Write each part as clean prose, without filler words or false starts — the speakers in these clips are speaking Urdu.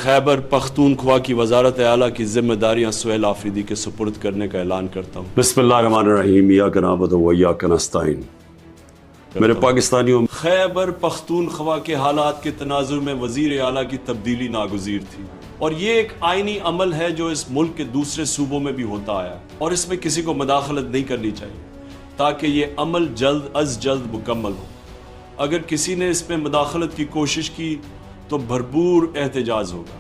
خیبر پختونخوا کی وزارت اعلیٰ کی ذمہ داریاں سہیل آفریدی کے سپرد کرنے کا اعلان کرتا ہوں۔ بسم اللہ الرحمن الرحیم، ایاک نعبد و ایاک نستعین۔ میرے پاکستانیوں، خیبر پختونخوا کے حالات کے تناظر میں وزیر اعلیٰ کی تبدیلی ناگزیر تھی، اور یہ ایک آئینی عمل ہے جو اس ملک کے دوسرے صوبوں میں بھی ہوتا آیا، اور اس میں کسی کو مداخلت نہیں کرنی چاہیے تاکہ یہ عمل جلد از جلد مکمل ہو۔ اگر کسی نے اس میں مداخلت کی کوشش کی تو بھرپور احتجاج ہوگا۔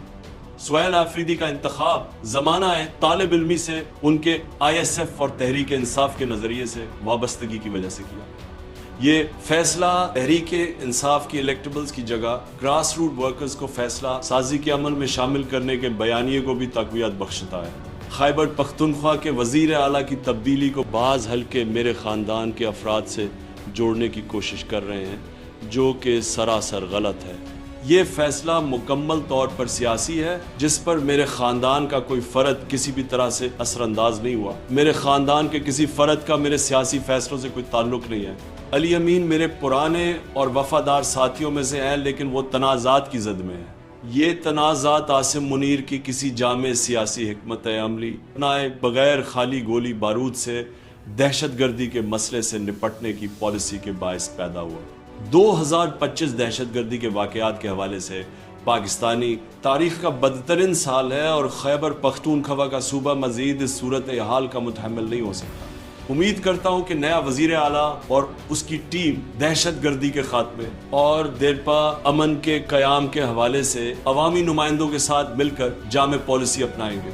سہیل آفریدی کا انتخاب زمانہ طالب علمی سے ان کے ISF اور تحریک انصاف کے نظریے سے وابستگی کی وجہ سے کیا۔ یہ فیصلہ تحریک انصاف کی الیکٹیبلز کی جگہ گراس روٹ ورکرز کو فیصلہ سازی کے عمل میں شامل کرنے کے بیانیے کو بھی تقویت بخشتا ہے۔ خیبر پختونخوا کے وزیر اعلیٰ کی تبدیلی کو بعض حلقے میرے خاندان کے افراد سے جوڑنے کی کوشش کر رہے ہیں، جو کہ سراسر غلط ہے۔ یہ فیصلہ مکمل طور پر سیاسی ہے، جس پر میرے خاندان کا کوئی فرد کسی بھی طرح سے اثر انداز نہیں ہوا۔ میرے خاندان کے کسی فرد کا میرے سیاسی فیصلوں سے کوئی تعلق نہیں ہے۔ علی امین میرے پرانے اور وفادار ساتھیوں میں سے ہیں، لیکن وہ تنازعات کی زد میں ہیں۔ یہ تنازعات عاصم منیر کی کسی جامع سیاسی حکمت عملی اپنائے بغیر خالی گولی بارود سے دہشت گردی کے مسئلے سے نپٹنے کی پالیسی کے باعث پیدا ہوا۔ 2025 دہشت گردی کے واقعات کے حوالے سے پاکستانی تاریخ کا بدترین سال ہے، اور خیبر پختونخوا کا صوبہ مزید اس صورتحال کا متحمل نہیں ہو سکتا۔ امید کرتا ہوں کہ نیا وزیر اعلیٰ اور اس کی ٹیم دہشت گردی کے خاتمے اور دیرپا امن کے قیام کے حوالے سے عوامی نمائندوں کے ساتھ مل کر جامع پالیسی اپنائیں گے۔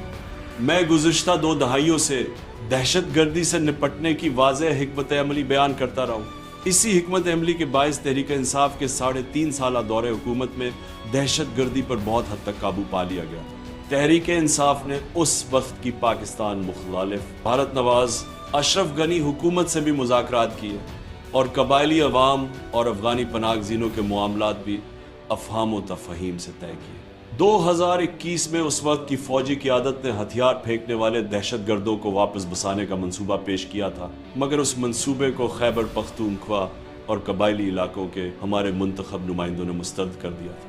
میں گزشتہ 2 دہائیوں سے دہشت گردی سے نپٹنے کی واضح حکمت عملی بیان کرتا رہا ہوں۔ اسی حکمت عملی کے باعث تحریک انصاف کے 3.5 سالہ دور حکومت میں دہشت گردی پر بہت حد تک قابو پا لیا گیا۔ تحریک انصاف نے اس وقت کی پاکستان مخالف بھارت نواز اشرف غنی حکومت سے بھی مذاکرات کیے، اور قبائلی عوام اور افغانی پناہ گزینوں کے معاملات بھی افہام و تفہیم سے طے کیے۔ 2021 میں اس وقت کی فوجی قیادت نے ہتھیار پھینکنے والے دہشت گردوں کو واپس بسانے کا منصوبہ پیش کیا تھا، مگر اس منصوبے کو خیبر پختونخوا اور قبائلی علاقوں کے ہمارے منتخب نمائندوں نے مسترد کر دیا تھا۔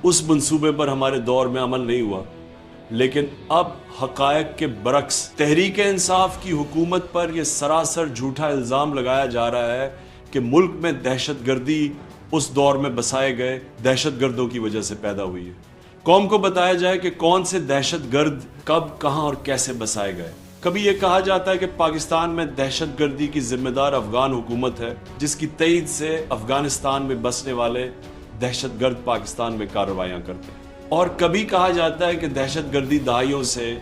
اس منصوبے پر ہمارے دور میں عمل نہیں ہوا، لیکن اب حقائق کے برعکس تحریک انصاف کی حکومت پر یہ سراسر جھوٹا الزام لگایا جا رہا ہے کہ ملک میں دہشت گردی اس دور میں بسائے گئے دہشت گردوں کی وجہ سے پیدا ہوئی ہے۔ قوم کو بتایا جائے کہ کون سے دہشت گرد کب، کہاں اور کیسے بسائے گئے۔ کبھی یہ کہا جاتا ہے کہ پاکستان میں دہشت گردی کی ذمہ دار افغان حکومت ہے، جس کی تائید سے افغانستان میں بسنے والے دہشت گرد پاکستان میں کارروائیاں کرتے ہیں، اور کبھی کہا جاتا ہے کہ دہشت گردی دہائیوں سے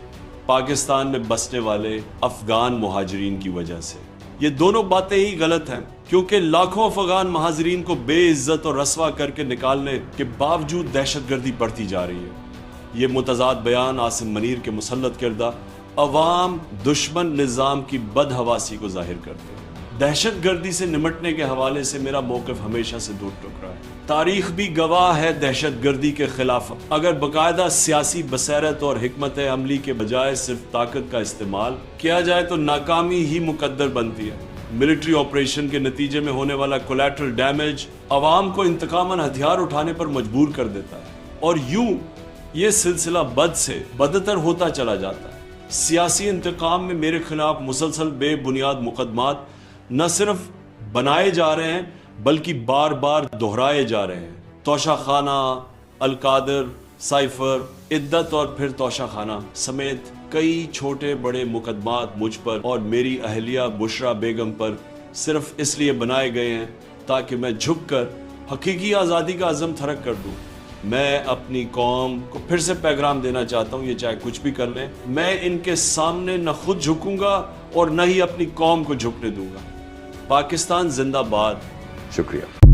پاکستان میں بسنے والے افغان مہاجرین کی وجہ سے۔ یہ دونوں باتیں ہی غلط ہیں، کیونکہ لاکھوں افغان مہاجرین کو بے عزت اور رسوا کر کے نکالنے کے باوجود دہشت گردی بڑھتی جا رہی ہے۔ یہ متضاد بیان عاصم منیر کے مسلط کردہ عوام دشمن نظام کی بدحواسی کو ظاہر کرتے ہیں۔ دہشت گردی سے نمٹنے کے حوالے سے میرا موقف ہمیشہ سے دو ٹکرا ہے۔ تاریخ بھی گواہ ہے دہشت گردی کے خلاف اگر باقاعدہ سیاسی بصیرت اور حکمت عملی کے بجائے صرف طاقت کا استعمال کیا جائے تو ناکامی ہی مقدر بنتی ہے۔ ملٹری آپریشن کے نتیجے میں ہونے والا کولیٹرل ڈیمیج عوام کو انتقاماً ہتھیار اٹھانے پر مجبور کر دیتا ہے، اور یوں یہ سلسلہ بد سے بدتر ہوتا چلا جاتا ہے۔ سیاسی انتقام میں میرے خلاف مسلسل بے بنیاد مقدمات نہ صرف بنائے جا رہے ہیں بلکہ بار بار دہرائے جا رہے ہیں۔ توشہ خانہ، القادر، سائفر، عدت اور پھر توشہ خانہ سمیت کئی چھوٹے بڑے مقدمات مجھ پر اور میری اہلیہ بشرا بیگم پر صرف اس لیے بنائے گئے ہیں تاکہ میں جھک کر حقیقی آزادی کا عزم تھرک کر دوں۔ میں اپنی قوم کو پھر سے پیغام دینا چاہتا ہوں، یہ چاہے کچھ بھی کر لیں، میں ان کے سامنے نہ خود جھکوں گا اور نہ ہی اپنی قوم کو جھکنے دوں گا۔ پاکستان زندہ باد۔ شکریہ۔